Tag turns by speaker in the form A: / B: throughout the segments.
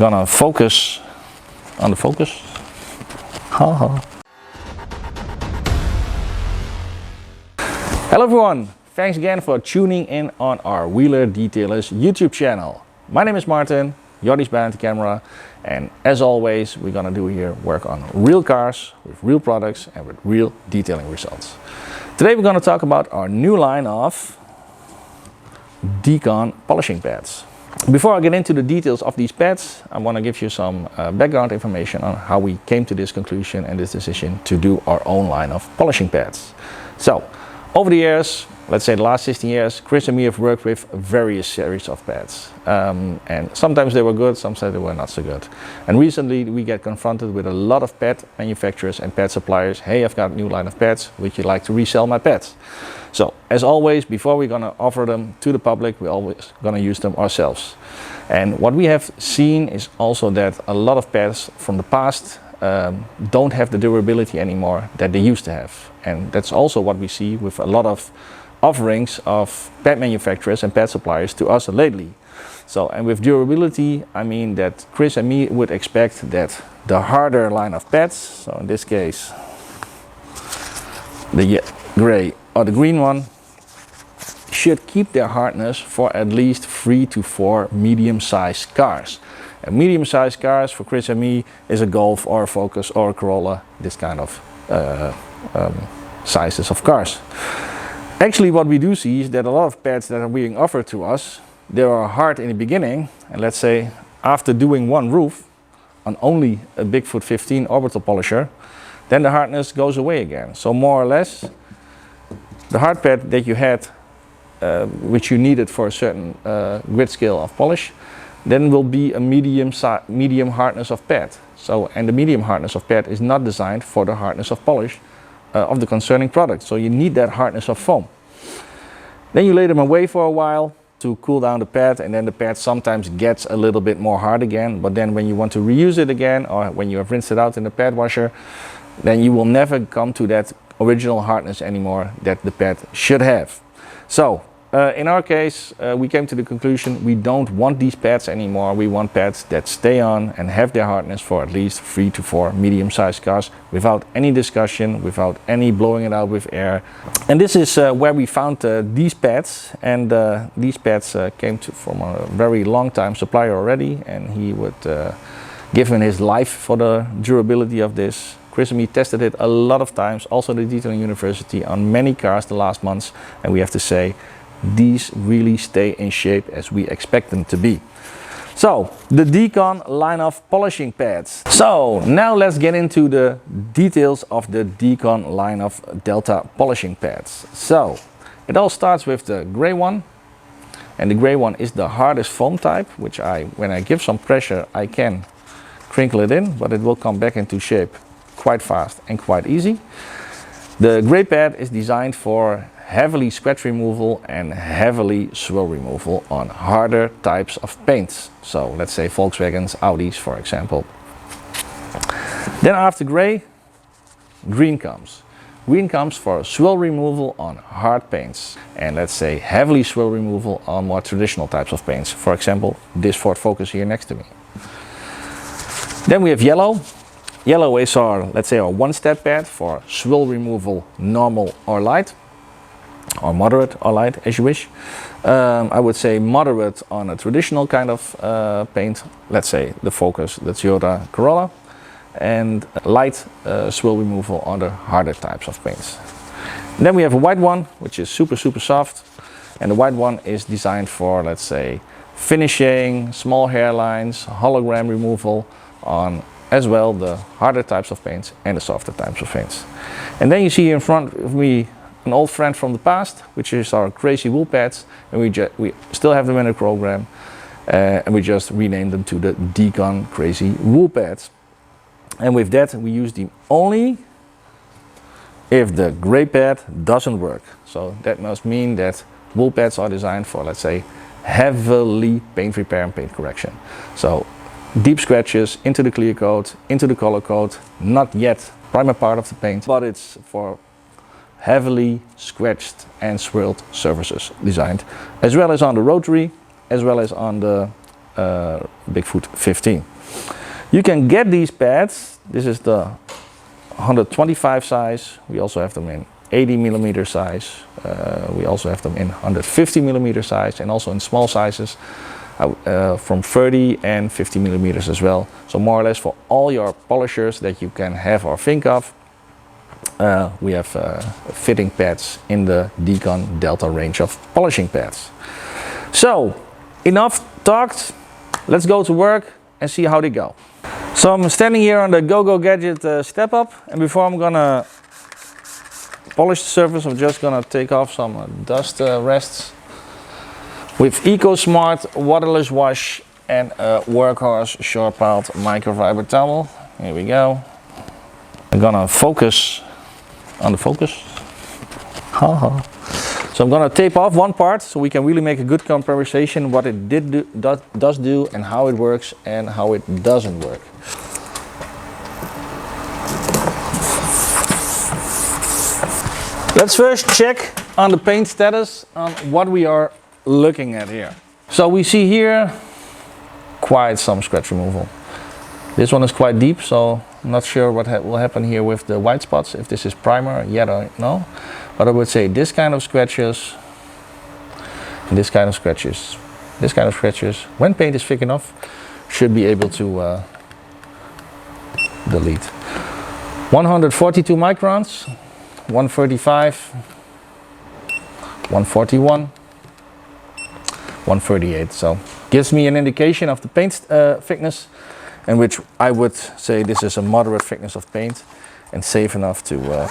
A: gonna focus on the focus. Haha. Hello everyone, thanks again for tuning in on our Wheeler Detailers YouTube channel. My name is Martin, Jordi's behind the camera, and as always we're gonna do here work on real cars with real products and with real detailing results. Today we're gonna talk about our new line of D-Con polishing pads. Before I get into the details of these pads, I want to give you some background information on how we came to this conclusion and this decision to do our own line of polishing pads. So, over the years, let's say the last 16 years, Chris and me have worked with various series of pads. And sometimes they were good, sometimes they were not so good. And recently we get confronted with a lot of pad manufacturers and pad suppliers. Hey, I've got a new line of pads, would you like to resell my pads? So, as always, before we're gonna offer them to the public, we're always gonna use them ourselves. And what we have seen is also that a lot of pads from the past don't have the durability anymore that they used to have. And that's also what we see with a lot of offerings of pad manufacturers and pad suppliers to us lately. So, and with durability, I mean that Chris and me would expect that the harder line of pads, so in this case the gray or the green one, should keep their hardness for at least 3 to 4 medium-sized cars. And medium-sized cars for Chris and me is a Golf or a Focus or a Corolla, this kind of sizes of cars. Actually, what we do see is that a lot of pads that are being offered to us, they are hard in the beginning, and let's say after doing one roof on only a Bigfoot 15 orbital polisher, then the hardness goes away again. So more or less, the hard pad that you had, which you needed for a certain grit scale of polish, then will be a medium hardness of pad. So, and the medium hardness of pad is not designed for the hardness of polish of the concerning product. So you need that hardness of foam. Then you lay them away for a while to cool down the pad, and then the pad sometimes gets a little bit more hard again. But then when you want to reuse it again, or when you have rinsed it out in the pad washer, then you will never come to that original hardness anymore that the pad should have. So in our case, we came to the conclusion we don't want these pads anymore. We want pads that stay on and have their hardness for at least 3 to 4 medium-sized cars without any discussion, without any blowing it out with air. And this is where we found these pads, and these pads came from a very long time supplier already, and he would give his life for the durability of this. Chris and me tested it a lot of times, also the Detailing University, on many cars the last months, and we have to say these really stay in shape as we expect them to be. So, the D-Con line of polishing pads. So, now let's get into the details of the D-Con line of Delta polishing pads. So, it all starts with the gray one, and the gray one is the hardest foam type, which when I give some pressure, I can crinkle it in, but it will come back into shape quite fast and quite easy. The gray pad is designed for heavily scratch removal and heavily swirl removal on harder types of paints. So let's say Volkswagens, Audis for example. Then after gray, green comes. Green comes for swirl removal on hard paints, and let's say heavily swirl removal on more traditional types of paints. For example, this Ford Focus here next to me. Then we have yellow. Yellow is our, let's say, our one-step pad for swirl removal, normal or light, or moderate or light as you wish. I would say moderate on a traditional kind of paint, let's say the Focus, the Toyota Corolla, and light swirl removal on the harder types of paints. And then we have a white one, which is super soft, and the white one is designed for, let's say, finishing, small hairlines, hologram removal on as well the harder types of paints and the softer types of paints. And then you see in front of me an old friend from the past, which is our crazy wool pads, and we still have them in the program, and we just renamed them to the D-Con crazy wool pads. And with that we use them only if the gray pad doesn't work. So that must mean that wool pads are designed for, let's say, heavily paint repair and paint correction. So deep scratches into the clear coat, into the color coat, not yet primer part of the paint, but it's for heavily scratched and swirled surfaces designed, as well as on the rotary, as well as on the Bigfoot 15. You can get these pads. This is the 125 size. We also have them in 80 millimeter size. We also have them in 150 millimeter size, and also in small sizes from 30 and 50 millimeters as well. So more or less for all your polishers that you can have or think of, we have fitting pads in the D-ConDelta range of polishing pads. So enough talked, let's go to work and see how they go. So I'm standing here on the Go-Go Gadget step up, and before I'm gonna polish the surface, I'm just gonna take off some dust rests with Ecosmart Waterless Wash and a Workhorse Microfiber Towel. Here we go. I'm gonna focus on the focus. So I'm gonna tape off one part so we can really make a good comparison what it does do and how it works and how it doesn't work. Let's first check on the paint status on what we are looking at here. So we see here quite some scratch removal. This one is quite deep, so I'm not sure what will happen here with the white spots, if this is primer, yet or no. But I would say this kind of scratches, and this kind of scratches, this kind of scratches, when paint is thick enough, should be able to delete. 142 microns, 135, 141, 138. So gives me an indication of the paint thickness, in which I would say this is a moderate thickness of paint and safe enough to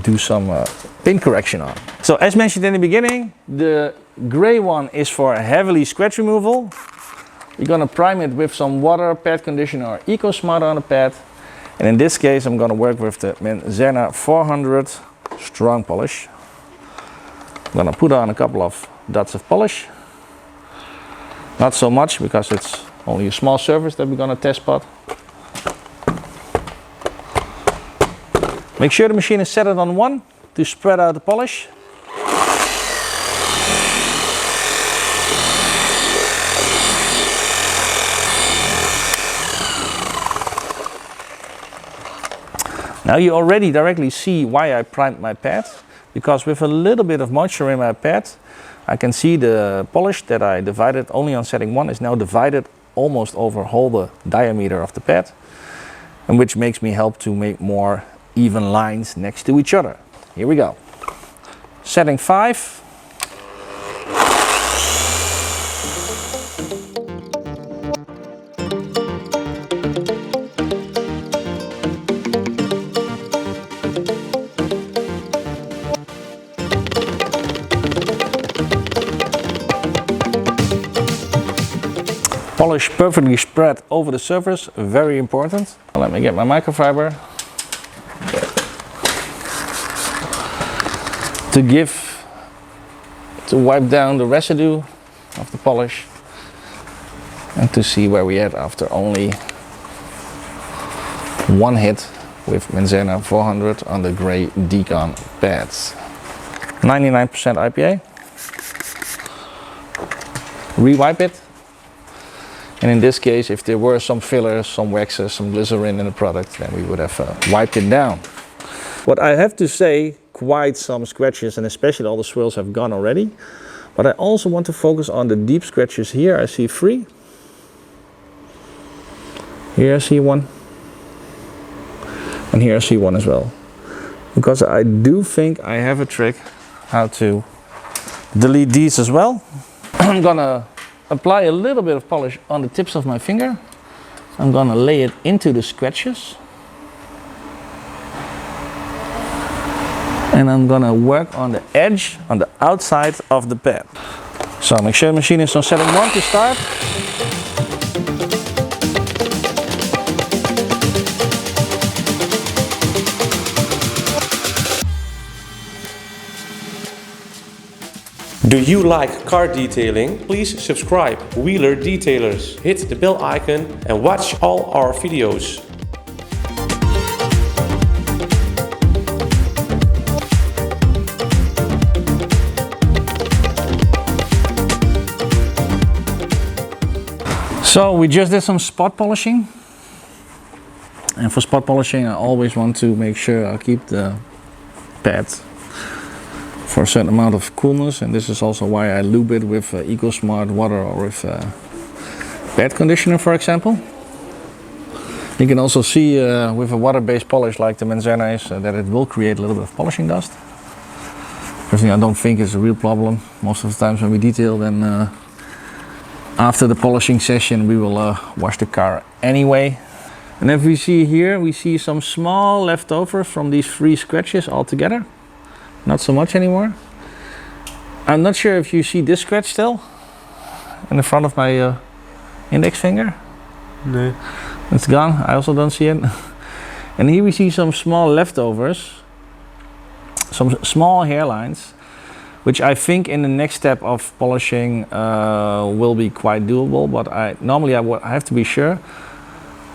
A: do some paint correction on. So as mentioned in the beginning, the gray one is for heavily scratch removal. We're gonna prime it with some water, pad conditioner or Ecosmart on the pad. And in this case, I'm gonna work with the Menzerna 400 strong polish. I'm gonna put on a couple of dots of polish. Not so much because it's only a small surface that we're gonna test spot. Make sure the machine is set it on 1 to spread out the polish. Now you already directly see why I primed my pad, because with a little bit of moisture in my pad, I can see the polish that I divided only on setting 1 is now divided almost over whole the diameter of the pad, and which makes me help to make more even lines next to each other. Here we go. Setting 5. Polish perfectly spread over the surface, very important. Let me get my microfiber to wipe down the residue of the polish and to see where we at after only one hit with Menzerna 400 on the gray D-Con pads. 99% IPA. Rewipe it. And in this case, if there were some fillers, some waxes, some glycerin in the product, then we would have wiped it down. What I have to say, quite some scratches, and especially all the swirls have gone already. But I also want to focus on the deep scratches here. I see 3. Here I see 1. And here I see 1 as well. Because I do think I have a trick how to delete these as well. I'm gonna apply a little bit of polish on the tips of my finger. I'm gonna lay it into the scratches. And I'm gonna work on the edge, on the outside of the pad. So make sure the machine is on setting 1 to start.
B: Do you like car detailing? Please subscribe Wheeler Detailers, hit the bell icon and watch all our videos.
A: So we just did some spot polishing, and for spot polishing I always want to make sure I keep the pad for a certain amount of coolness, and this is also why I lube it with Ecosmart water or with pad conditioner, for example. You can also see with a water-based polish like the Menzerna is that it will create a little bit of polishing dust. Personally, I don't think it's a real problem. Most of the times when we detail, then after the polishing session we will wash the car anyway. And if we see here, we see some small leftovers from these 3 scratches altogether. Not so much anymore. I'm not sure if you see this scratch still in the front of my index finger.
B: No.
A: It's gone. I also don't see it. And here we see some small leftovers, some small hairlines, which I think in the next step of polishing will be quite doable, but I have to be sure.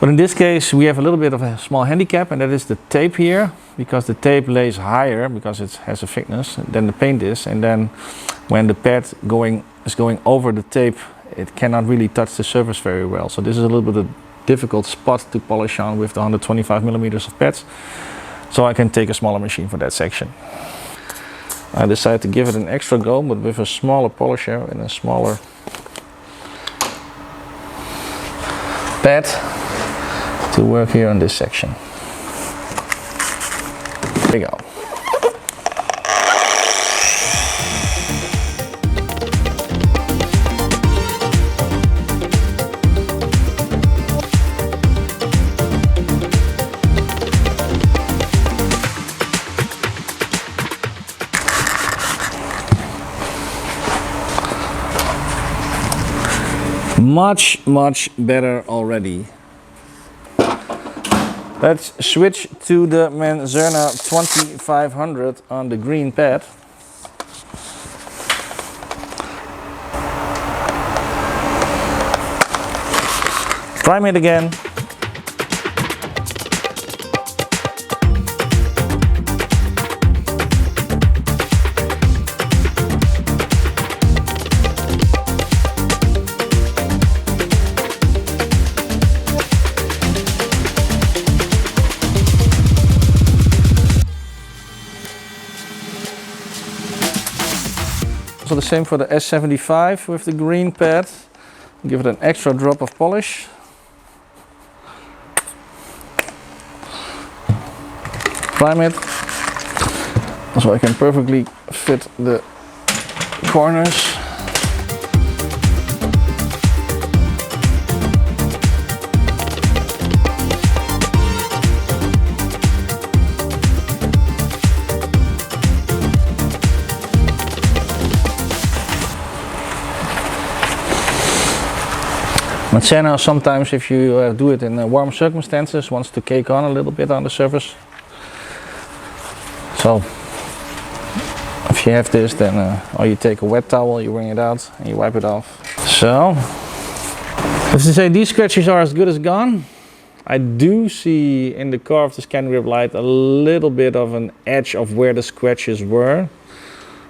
A: But in this case we have a little bit of a small handicap, and that is the tape here, because the tape lays higher because it has a thickness than the paint is, and then when the pad is going over the tape, it cannot really touch the surface very well. So this is a little bit of a difficult spot to polish on with the 125 millimeters of pads. So I can take a smaller machine for that section. I decided to give it an extra go, but with a smaller polisher and a smaller pad to work here on this section. There you go. Much better already. Let's switch to the Menzerna 2500 on the green pad. Prime it again. Also the same for the S75 with the green pad. Give it an extra drop of polish. Prime it, so I can perfectly fit the corners. Menzerna sometimes, if you do it in warm circumstances, wants to cake on a little bit on the surface. So if you have this, then or you take a wet towel, you wring it out and you wipe it off. So as to say, these scratches are as good as gone. I do see in the core of the scan grip light a little bit of an edge of where the scratches were.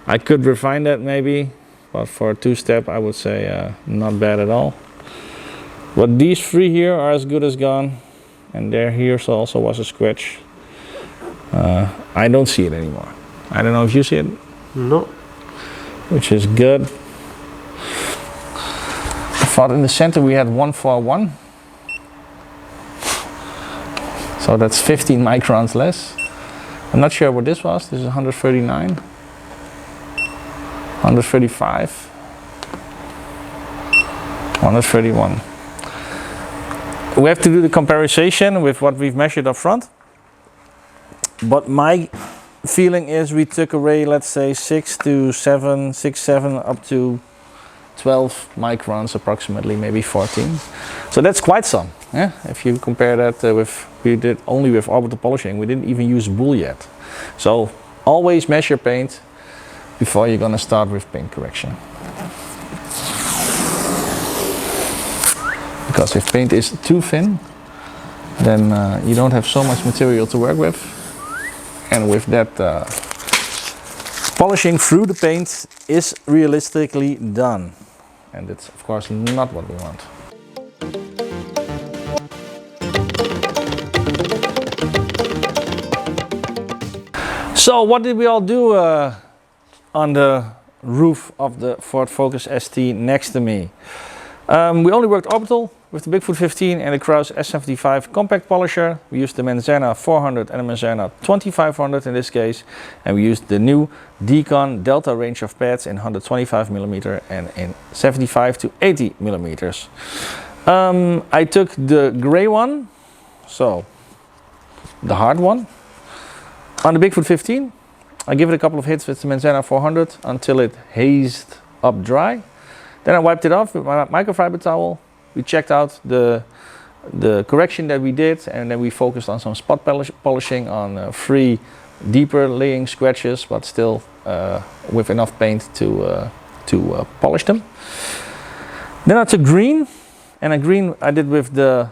A: I could refine that maybe, but for a 2-step I would say not bad at all. But these 3 here are as good as gone, and there here also was a scratch. I don't see it anymore. I don't know if you see it.
B: No.
A: Which is good. I thought in the center we had 141. So that's 15 microns less. I'm not sure what this was. This is 139. 135. 131. We have to do the comparison with what we've measured up front. But my feeling is we took away, let's say 6 to 7, up to 12 microns approximately, maybe 14. So that's quite some. Yeah? If you compare that with, we did only with orbital polishing, we didn't even use wool yet. So always measure paint before you're gonna start with paint correction. Because if paint is too thin, then you don't have so much material to work with. And with that, polishing through the paint is realistically done. And it's of course not what we want. So what did we all do on the roof of the Ford Focus ST next to me? We only worked orbital with the Bigfoot 15 and the Krauss S75 compact polisher. We used the Menzerna 400 and the Menzerna 2500 in this case, and we used the new D-ConDelta range of pads in 125mm and in 75 to 80mm. I took the gray one, so the hard one, on the Bigfoot 15. I give it a couple of hits with the Menzerna 400 until it hazed up dry. Then I wiped it off with my microfiber towel. We checked out the correction that we did, and then we focused on some spot polishing on 3 deeper laying scratches, but still with enough paint to polish them. Then I took green, and a green I did with the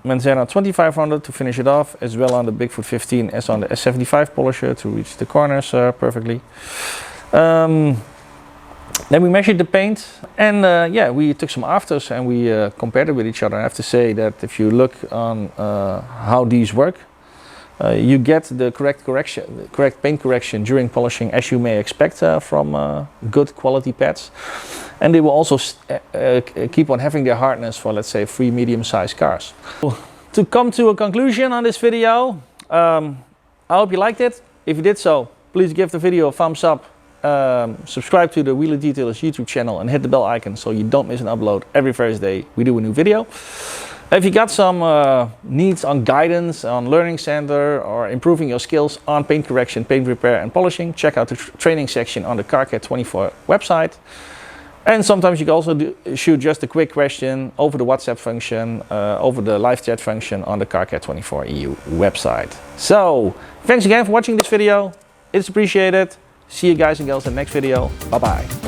A: Menzerna 2500 to finish it off, as well on the Bigfoot 15 as on the S75 polisher to reach the corners perfectly. Then we measured the paint, and yeah, we took some afters and we compared it with each other. I have to say that if you look on how these work, you get the correct paint correction during polishing, as you may expect from good quality pads. And they will also keep on having their hardness for, let's say, 3 medium-sized cars. To come to a conclusion on this video, I hope you liked it. If you did so, please give the video a thumbs up. Subscribe to the Wheeler Detailers YouTube channel and hit the bell icon so you don't miss an upload. Every Thursday we do a new video. If you got some needs on guidance on Learning Center or improving your skills on paint correction, paint repair and polishing, check out the training section on the CARCARE24 website. And sometimes you can also shoot just a quick question over the WhatsApp function, over the live chat function on the CARCARE24.EU website. So, thanks again for watching this video. It's appreciated. See you guys and girls in the next video. Bye bye.